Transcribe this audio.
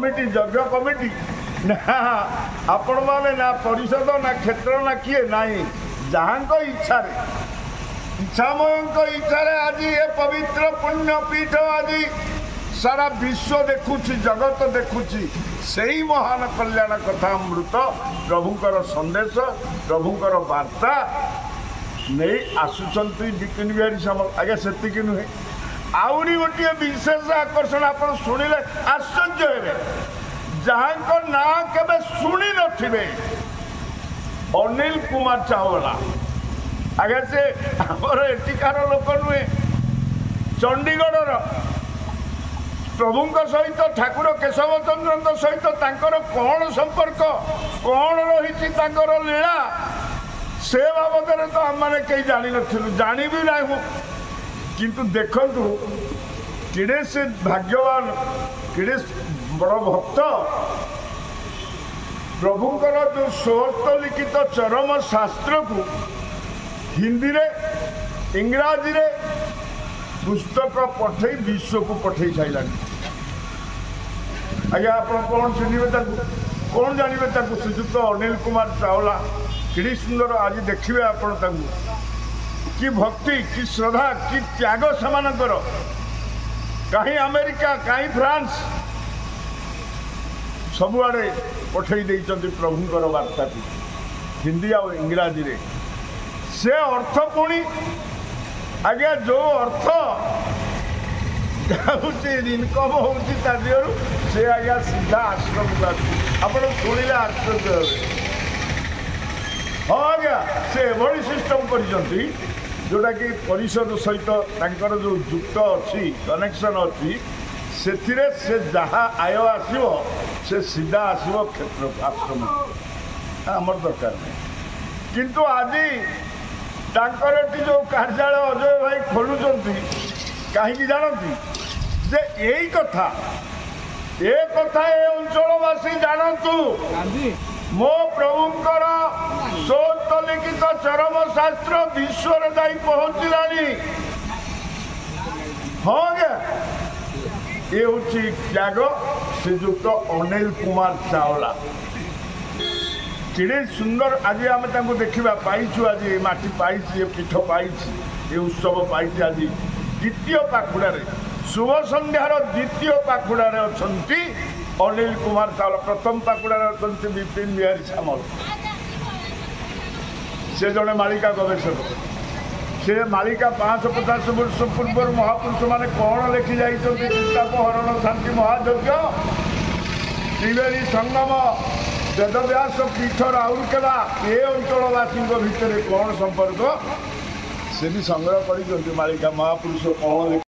committee यज्ञ committee ना आपण माने ना परिषद ना क्षेत्र ना किए नाई जहाँ इच्छा इच्छामय इच्छा आज ये पवित्र पुण्यपीठ आज सारा विश्व देखुची जगत देखुची सही महान कल्याण कथा अमृत प्रभुंकर संदेश प्रभुंकर वार्ता नहीं आसुंच बिपिन बिहारी सामल आगे से नुहे आउरी गोटे विशेष आकर्षण आप शुणिले आश्चर्य जहाँ ना केवे शुणी नथिबे अनिल कुमार चावला आगे से आमर एटिकार लोक नुहे चंडीगढ़ प्रभु सहित ठाकुर केशव चंद्र सहित कौन संपर्क कौन रही लीला से बाबद तो आम मैंने कहीं जानी नु जानी भी ना किंतु देखु किड़े से भाग्यवान किड़े बड़ भक्त प्रभुंकर जो स्वहस्त लिखित चरम शास्त्र को हिंदी रे इंग्राजी रे पुस्तक पठे विश्व को पठे सारा आज्ञा आप कौन चिन्हे कौन जानवे श्रीजुक्त अनिल कुमार चावला कि सुंदर आज देखिए आपण कि भक्ति कि श्रद्धा कि त्याग सेमानकर कहीं अमेरिका कहीं फ्रांस सबुआड़े पठे प्रभुंकर वार्ता को हिंदी आ इंग्राजी रे से अर्थ पुणी आज्ञा जो अर्थ इनकम होती से आज्ञा सीधा आश्रम को आप शुणिले आश्चर्य हाँ आज्ञा से एभली सिस्टम कर जोटा कि परिषद सहित जो युक्त अच्छी कनेक्शन अच्छी से जहाँ आय आसो से सीधा आसो क्षेत्र आश्रम आमर दरकार नहीं किंतु आज जो कार्यालय अजय भाई खोलुंट कहीं जानती जे यही कथा ए अंचलवासी जानतु मो प्रभुंकर स्वहस्त लिखित चरम शास्त्र विश्व जाई पहुँचला हाँ क्या ये हूँ त्याग श्रीजुक्त अनिल कुमार चावला कि सुंदर आज आम देखा पाइछु आज माटी पाई पीठ पाई उत्सव पाई आज द्वितीय पाखुड़ा शुभ संध्यार द्वितीय पाखुड़ा अच्छा अनिल कुमार चावला प्रथम पाखुड़ा अच्छा बिपिन बिहारी सामल से जड़े मालिका गवेषक से मालिका 550 वर्ष पूर्व महापुरुष माने कौन लिखि जाइछन्ति चिंतापहरण शांति महायज्ञ त्रिवेणी संगम वेदव्यास पीठ राउरकेला ये अंचलवासी भितर कौन संपर्क से भी संग्रह कर मालिका महापुरुष कौन